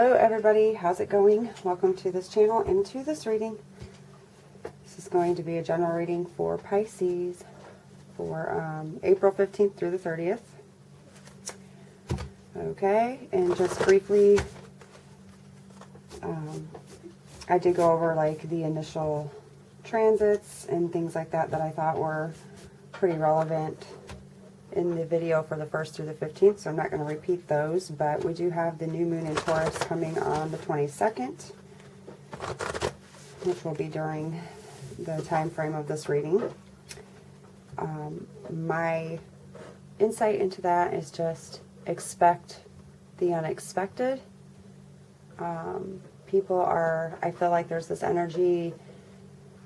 Hello everybody, how's it going? Welcome to this channel and to this reading. This is going to be a general reading for Pisces for April 15th through the 30th. Okay, and just briefly, I did go over like the initial transits and things like that that I thought were pretty relevant in the video for the 1st through the 15th, so I'm not going to repeat those, but we do have the new moon in Taurus coming on the 22nd, which will be during the time frame of this reading. My insight into that is just expect the unexpected. People are, I feel like there's this energy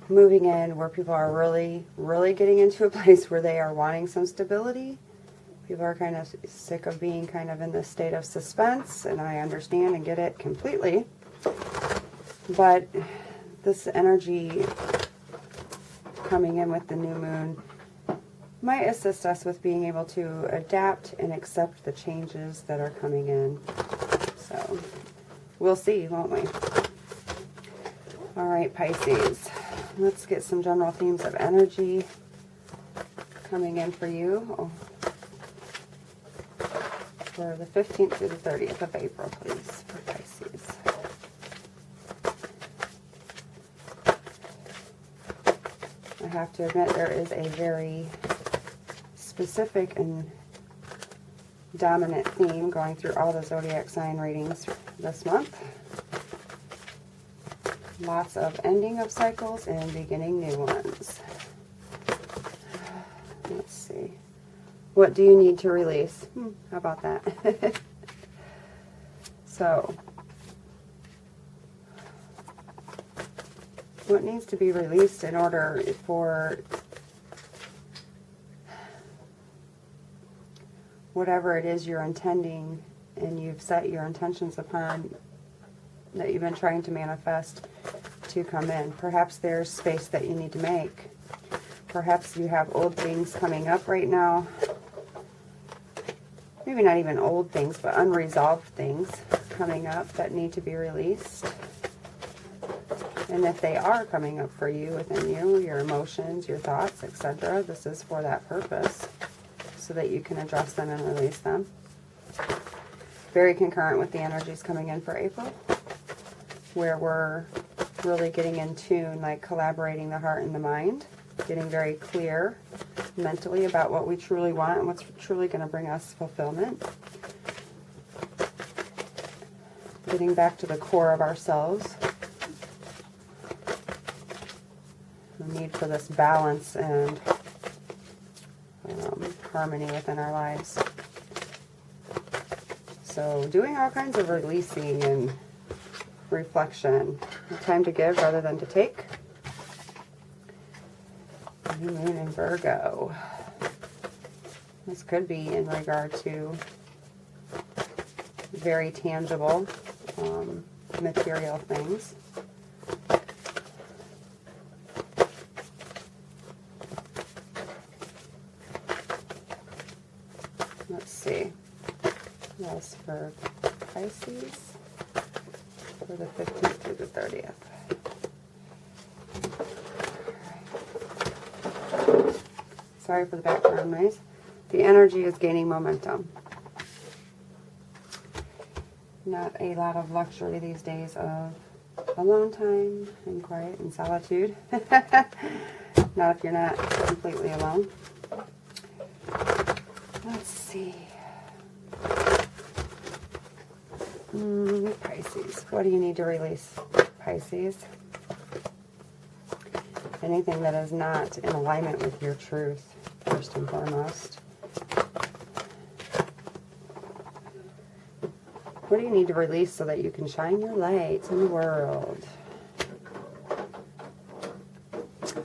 moving in where people are really getting into a place where they are wanting some stability. People are kind of sick of being kind of in this state of suspense, and I understand and get it completely. But this energy coming in with the new moon might assist us with being able to adapt and accept the changes that are coming in. So we'll see, won't we? All right, Pisces. Let's get some general themes of energy coming in for you for the 15th through the 30th of April, please, for Pisces. I have to admit there is a very specific and dominant theme going through all the zodiac sign readings this month. Lots of ending of cycles and beginning new ones. Let's see. What do you need to release? How about that? So, what needs to be released in order for whatever it is you're intending and you've set your intentions upon, that you've been trying to manifest to come in? Perhaps there's space that you need to make. Perhaps you have old things coming up right now. Maybe not even old things, but unresolved things coming up that need to be released. And if they are coming up for you within you, your emotions, your thoughts, etc., this is for that purpose, so that you can address them and release them. Very concurrent with the energies coming in for April, where we're really getting in tune, like collaborating the heart and the mind, getting very clear mentally about what we truly want and what's truly going to bring us fulfillment. Getting back to the core of ourselves. The need for this balance and harmony within our lives. So doing all kinds of releasing and reflection. Time to give rather than to take. New moon in Virgo. This could be in regard to very tangible material things. Let's see. What else for Pisces? For the 15th through the 30th. Sorry for the background noise. The energy is gaining momentum. Not a lot of luxury these days of alone time and quiet and solitude. Not if you're not completely alone. Let's see. Pisces. What do you need to release, Pisces? Anything that is not in alignment with your truth, first and foremost. What do you need to release so that you can shine your light in the world?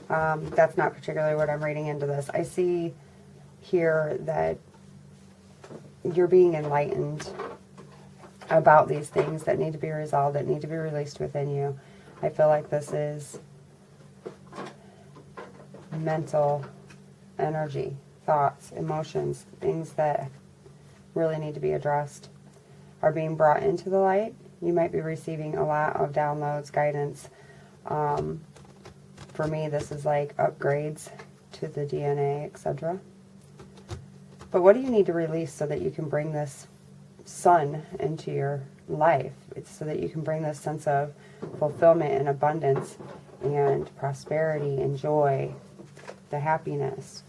That's not particularly what I'm reading into this. I see here that you're being enlightened about these things that need to be resolved, that need to be released within you. I feel like this is mental energy, thoughts, emotions, things that really need to be addressed are being brought into the light You might be receiving a lot of downloads, guidance. For me, this is like upgrades to the DNA, etc. But what do you need to release so that you can bring this sun into your life? It's so that you can bring this sense of fulfillment and abundance and prosperity and joy, the happiness.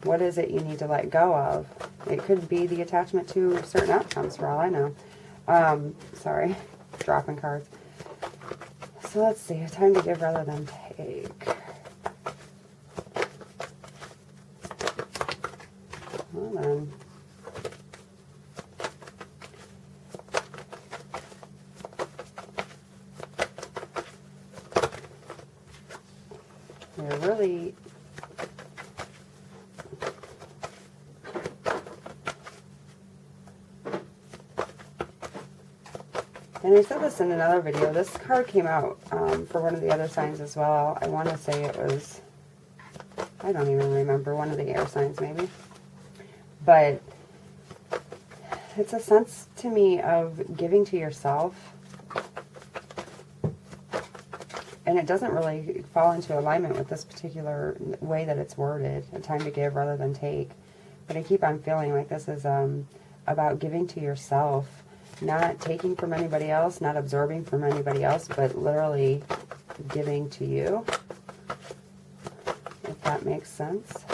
What is it you need to let go of? It could be the attachment to certain outcomes, for all I know. Sorry, dropping cards. So let's see, time to give rather than take. Well then. You're really and I said this in another video. This card came out for one of the other signs as well. I want to say it was, I don't even remember, one of the air signs maybe. But it's a sense to me of giving to yourself. And it doesn't really fall into alignment with this particular way that it's worded, a time to give rather than take. But I keep on feeling like this is about giving to yourself, not taking from anybody else, not absorbing from anybody else, but literally giving to you, if that makes sense.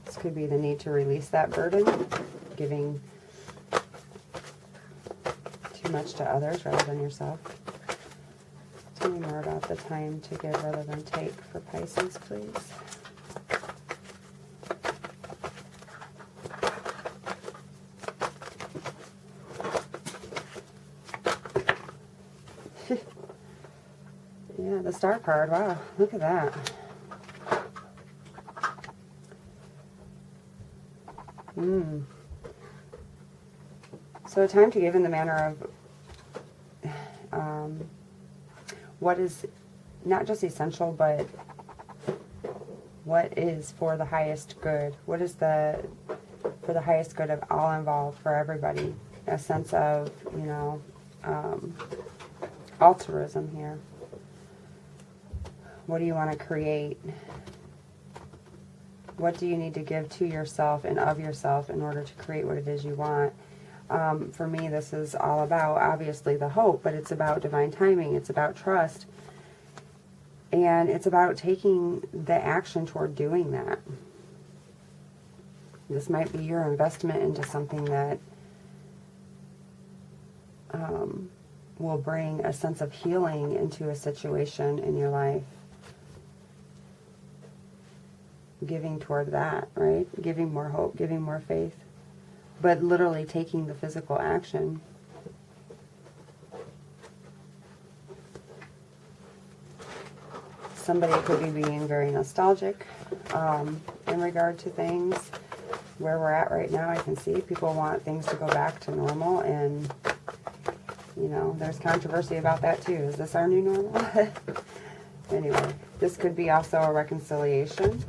This could be the need to release that burden, giving too much to others rather than yourself. Tell me more about the time to give rather than take for Pisces, please. Yeah, the Star card. Wow, look at that. So a time to give in the manner of what is not just essential, but what is for the highest good. What is for the highest good of all involved, for everybody. A sense of, you know, altruism here. What do you want to create? What do you need to give to yourself and of yourself in order to create what it is you want? For me, this is all about, obviously, the hope, but it's about divine timing. It's about trust. And it's about taking the action toward doing that. This might be your investment into something that will bring a sense of healing into a situation in your life. Giving toward that, right? Giving more hope, giving more faith. But literally taking the physical action. Somebody could be being very nostalgic in regard to things. Where we're at right now, I can see people want things to go back to normal, and you know, there's controversy about that too. Is this our new normal? Anyway, this could be also a reconciliation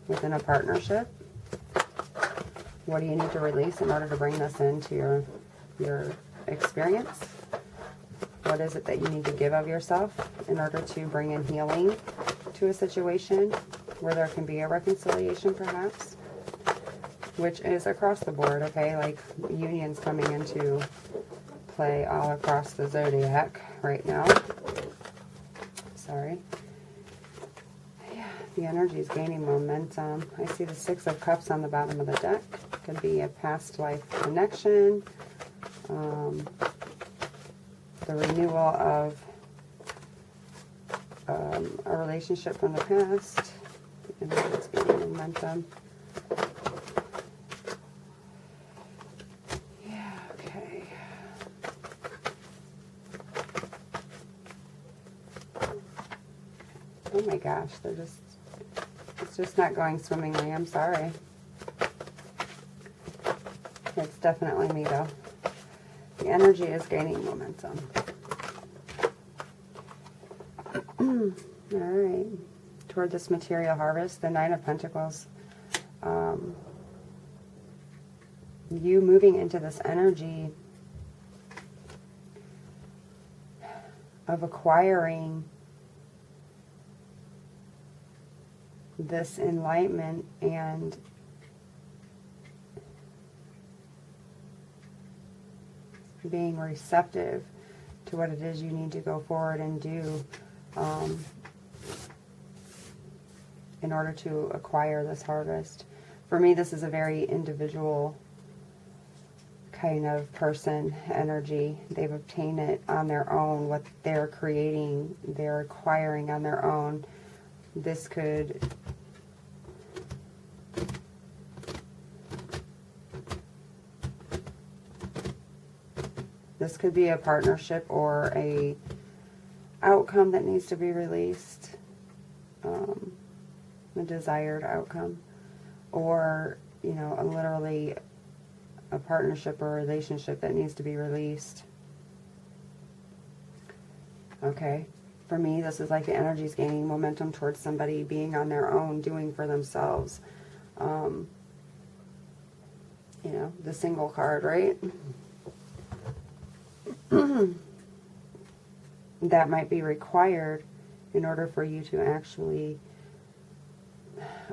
within a partnership. What do you need to release in order to bring this into your experience? What is it that you need to give of yourself in order to bring in healing to a situation where there can be a reconciliation, perhaps? Which is across the board, okay? Like unions coming into play all across the zodiac right now. Sorry. Yeah, the energy is gaining momentum. I see the Six of Cups on the bottom of the deck. Could be a past life connection. The renewal of a relationship from the past. The energy is gaining momentum. Oh my gosh, it's just not going swimmingly. I'm sorry. It's definitely me though. The energy is gaining momentum. Alright. Toward this material harvest, the Nine of Pentacles. you moving into this energy of acquiring this enlightenment and being receptive to what it is you need to go forward and do in order to acquire this harvest. For me, this is a very individual kind of person energy. They've obtained it on their own. What they're creating, they're acquiring on their own. This could be a partnership or a outcome that needs to be released, a desired outcome, or, you know, literally a partnership or a relationship that needs to be released. Okay, for me, this is like the energy's gaining momentum towards somebody being on their own, doing for themselves. You know, the single card, right? That might be required in order for you to actually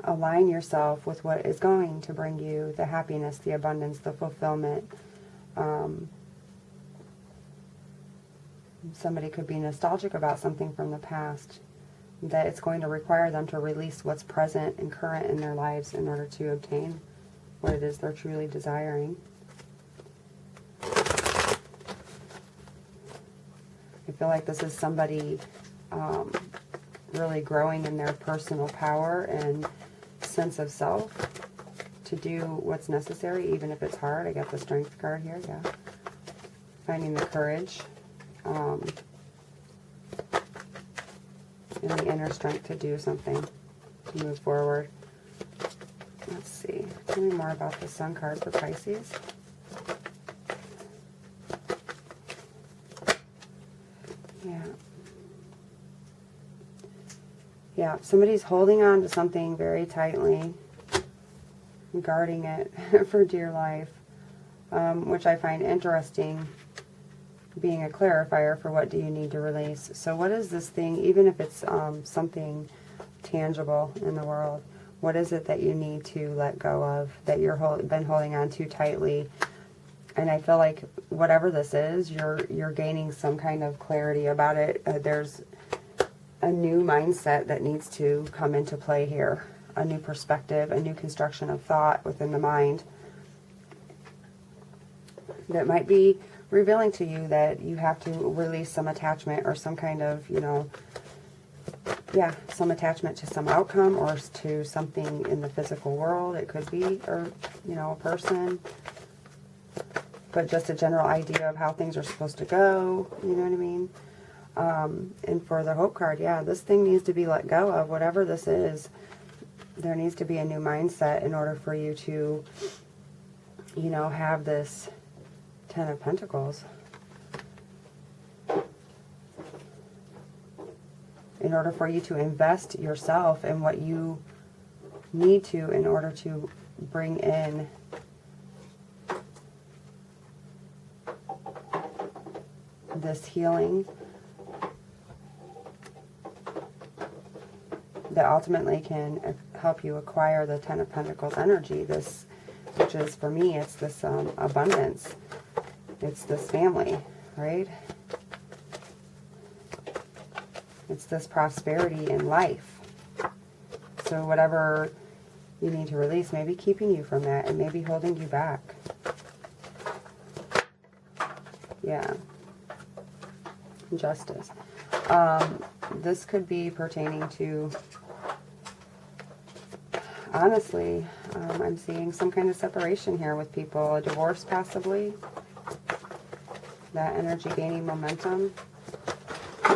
align yourself with what is going to bring you the happiness, the abundance, the fulfillment. Somebody could be nostalgic about something from the past, that it's going to require them to release what's present and current in their lives in order to obtain what it is they're truly desiring. I feel like this is somebody really growing in their personal power and sense of self to do what's necessary, even if it's hard. I got the Strength card here, yeah. Finding the courage and the inner strength to do something, to move forward. Let's see. Tell me more about the Sun card for Pisces. Yeah, somebody's holding on to something very tightly, guarding it for dear life, which I find interesting, being a clarifier for what do you need to release. So what is this thing, even if it's something tangible in the world, what is it that you need to let go of, that you've been holding on too tightly? And I feel like whatever this is, you're gaining some kind of clarity about it. There's a new mindset that needs to come into play here, a new perspective, a new construction of thought within the mind that might be revealing to you that you have to release some attachment or some kind of, you know, yeah, some attachment to some outcome or to something in the physical world. It could be, or, you know, a person, but just a general idea of how things are supposed to go, you know what I mean? And for the Hope card, yeah, this thing needs to be let go of, whatever this is. There needs to be a new mindset in order for you to, you know, have this Ten of Pentacles. In order for you to invest yourself in what you need to in order to bring in this healing that ultimately can help you acquire the Ten of Pentacles energy, this, which is, for me, it's this abundance. It's this family, right? It's this prosperity in life. So whatever you need to release may be keeping you from that and may be holding you back. Yeah. Justice. This could be pertaining to, honestly, I'm seeing some kind of separation here with people, a divorce possibly, that energy gaining momentum,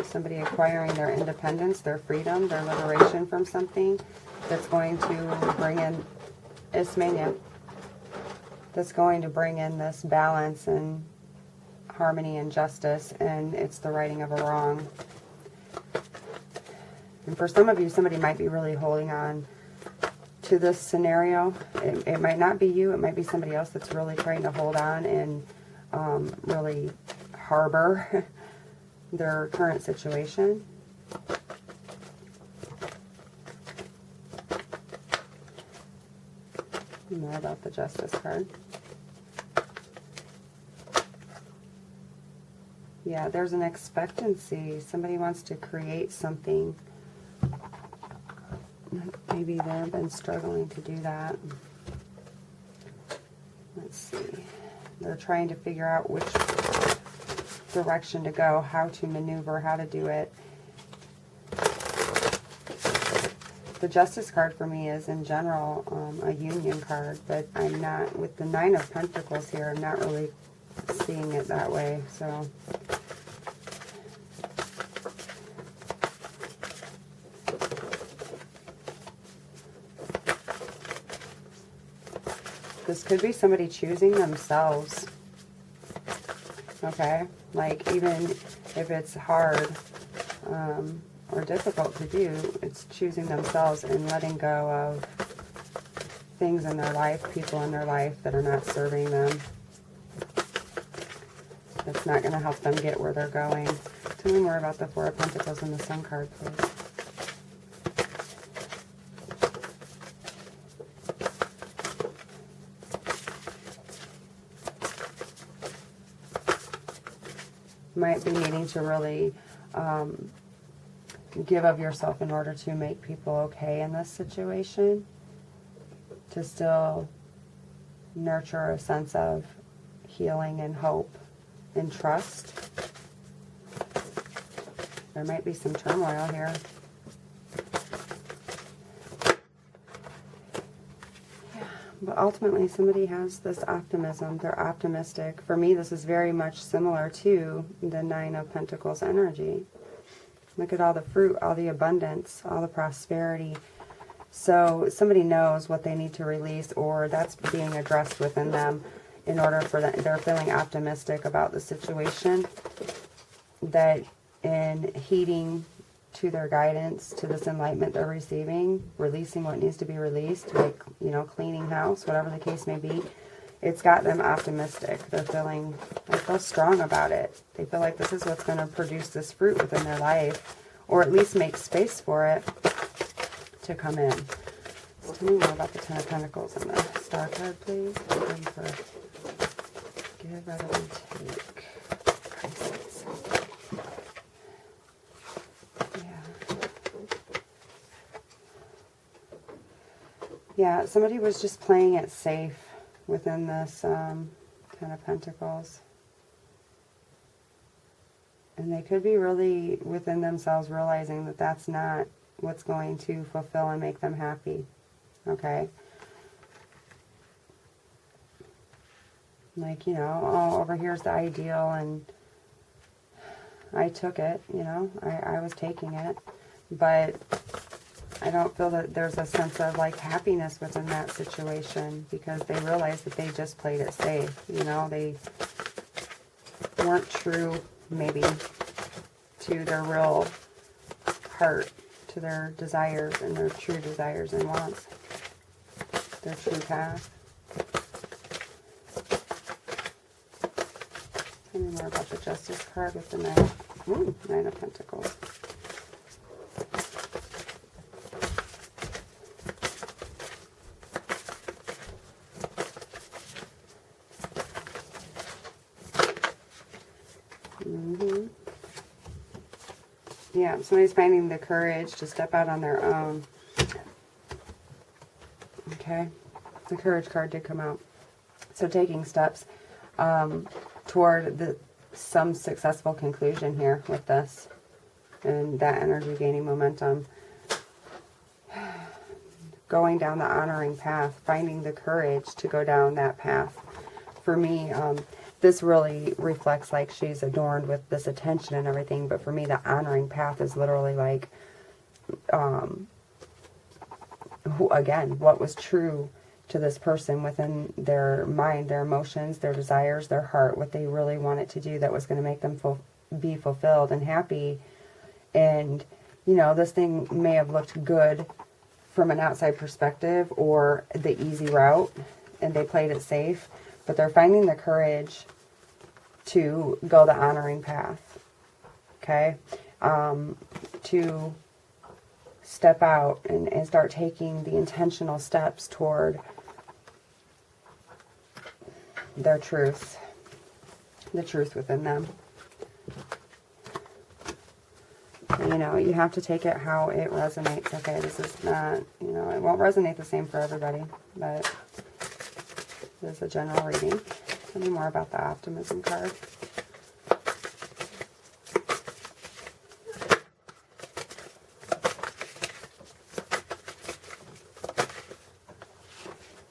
somebody acquiring their independence, their freedom, their liberation from something that's going to bring in Ismania, that's going to bring in this balance and harmony and justice, and it's the righting of a wrong. And for some of you, somebody might be really holding on to this scenario. It might not be you. It might be somebody else that's really trying to hold on and really harbor their current situation. More about the Justice card. Yeah, there's an expectancy. Somebody wants to create something. Maybe they've been struggling to do that. Let's see. They're trying to figure out which direction to go, how to maneuver, how to do it. The Justice card for me is, in general, a union card, but I'm not, with the Nine of Pentacles here, I'm not really seeing it that way, so... This could be somebody choosing themselves, okay? Like, even if it's hard or difficult to do, it's choosing themselves and letting go of things in their life, people in their life that are not serving them. That's not going to help them get where they're going. Tell me more about the Four of Pentacles and the Sun card, please. Might be needing to really give of yourself in order to make people okay in this situation, to still nurture a sense of healing and hope and trust. There might be some turmoil here. But ultimately, somebody has this optimism. They're optimistic. For me, this is very much similar to the Nine of Pentacles energy. Look at all the fruit, all the abundance, all the prosperity. So somebody knows what they need to release, or that's being addressed within them in order for them. They're feeling optimistic about the situation. That in heeding to their guidance, to this enlightenment they're receiving, releasing what needs to be released, like, you know, cleaning house, whatever the case may be, it's got them optimistic. They're feeling, they feel strong about it. They feel like this is what's going to produce this fruit within their life, or at least make space for it to come in. So tell me more about the Ten of Pentacles and the Star card, please. Looking for give rather than take. Pisces. Yeah, somebody was just playing it safe within this Ten of Pentacles. And they could be really within themselves realizing that that's not what's going to fulfill and make them happy. Okay? Like, you know, oh, over here's the ideal, and I took it, you know, I was taking it. But I don't feel that there's a sense of, like, happiness within that situation, because they realize that they just played it safe. You know, they weren't true, maybe, to their real heart, to their desires and their true desires and wants, their true path. Tell me more about the Justice card with the Nine of Pentacles. Yeah, somebody's finding the courage to step out on their own. Okay, the Courage card did come out. So taking steps toward some successful conclusion here with this. And that energy gaining momentum. Going down the honoring path, finding the courage to go down that path. For me, this really reflects like she's adorned with this attention and everything, but for me the honoring path is literally like, again, what was true to this person within their mind, their emotions, their desires, their heart, what they really wanted to do that was going to make them be fulfilled and happy. And, you know, this thing may have looked good from an outside perspective or the easy route, and they played it safe, but they're finding the courage to go the honoring path, okay? To step out and start taking the intentional steps toward their truth, the truth within them. You know, you have to take it how it resonates. Okay, this is not, you know, it won't resonate the same for everybody, but this is a general reading. Tell me more about the optimism card.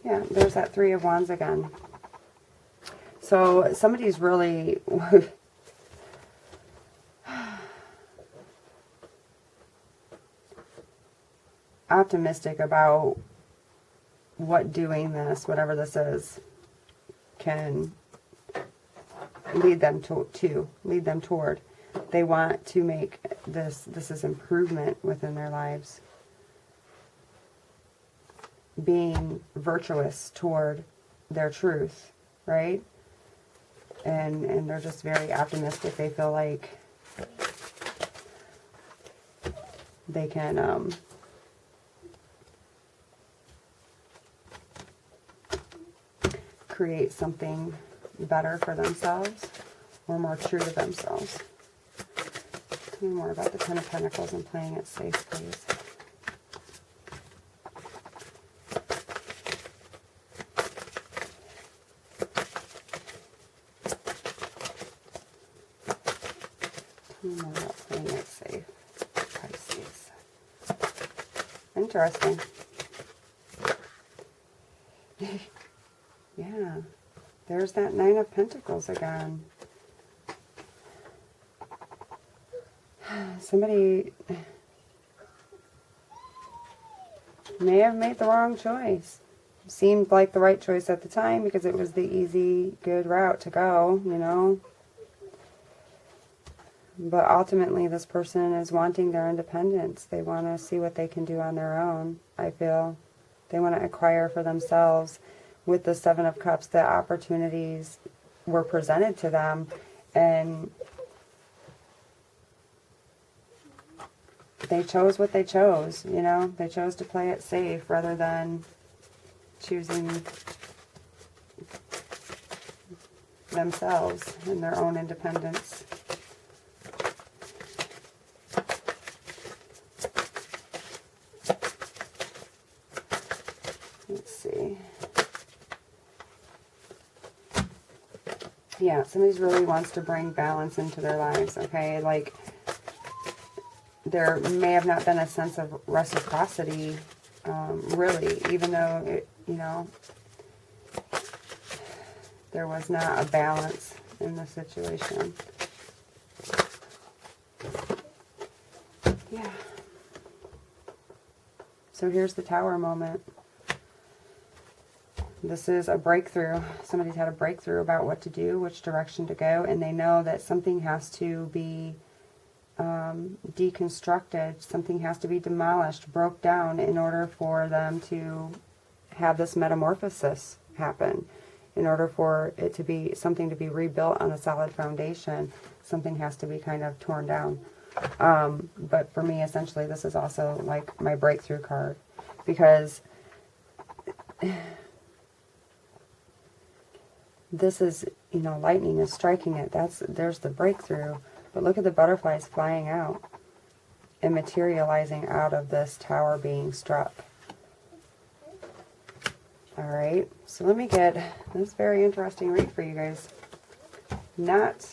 Yeah, there's that Three of Wands again. So somebody's really optimistic about what doing this, whatever this is, can lead them lead them toward. They want to make this is improvement within their lives. Being virtuous toward their truth, right? And they're just very optimistic. They feel like they can create something better for themselves or more true to themselves. Tell me more about the Ten of Pentacles and playing it safe, please. Tell me more about playing it safe, Pisces. Interesting. Yeah, there's that Nine of Pentacles again. Somebody may have made the wrong choice. Seemed like the right choice at the time because it was the easy, good route to go, you know. But ultimately, this person is wanting their independence. They want to see what they can do on their own, I feel. They want to acquire for themselves. With the Seven of Cups, the opportunities were presented to them, and they chose what they chose, you know. They chose to play it safe rather than choosing themselves and their own independence. Let's see. Yeah, somebody really wants to bring balance into their lives, okay? Like, there may have not been a sense of reciprocity, really, even though, it, you know, there was not a balance in the situation. Yeah. So here's the Tower moment. This is a breakthrough. Somebody's had a breakthrough about what to do, which direction to go, and they know that something has to be deconstructed, something has to be demolished, broke down in order for them to have this metamorphosis happen. In order for it to be something to be rebuilt on a solid foundation, something has to be kind of torn down. But for me, essentially, this is also like my breakthrough card, because this is, you know, lightning is striking it. There's the breakthrough. But look at the butterflies flying out and materializing out of this tower being struck. Alright, so let me get this very interesting read for you guys. Not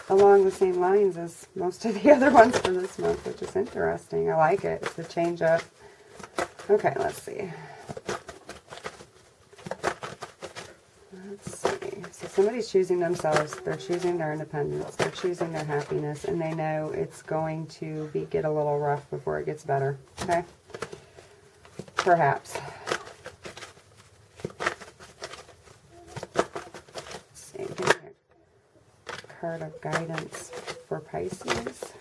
along the same lines as most of the other ones for this month, which is interesting. I like it. It's a change up. Okay, let's see. Let's see. So somebody's choosing themselves. They're choosing their independence. They're choosing their happiness. And they know it's going to get a little rough before it gets better. Okay? Perhaps. Let's see. Give me a card of guidance for Pisces.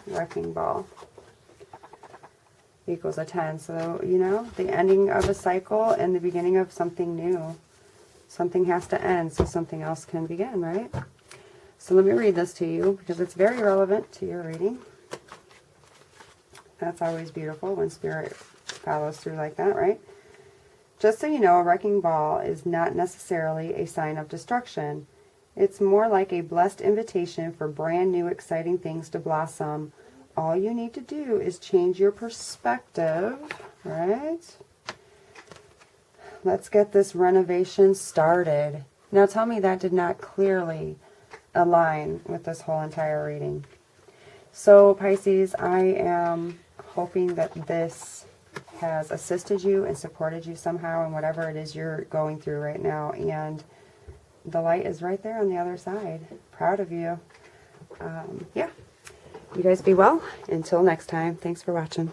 Wrecking ball. equals a 10. So, you know, the ending of a cycle and the beginning of something new. Something has to end so something else can begin, right? So let me read this to you because it's very relevant to your reading. That's always beautiful when Spirit follows through like that, right? Just so you know, a wrecking ball is not necessarily a sign of destruction. It's more like a blessed invitation for brand new, exciting things to blossom. All you need to do is change your perspective, right? Let's get this renovation started. Now tell me that did not clearly align with this whole entire reading. So Pisces, I am hoping that this has assisted you and supported you somehow in whatever it is you're going through right now. And the light is right there on the other side. Proud of you. Yeah. You guys be well. Until next time. Thanks for watching.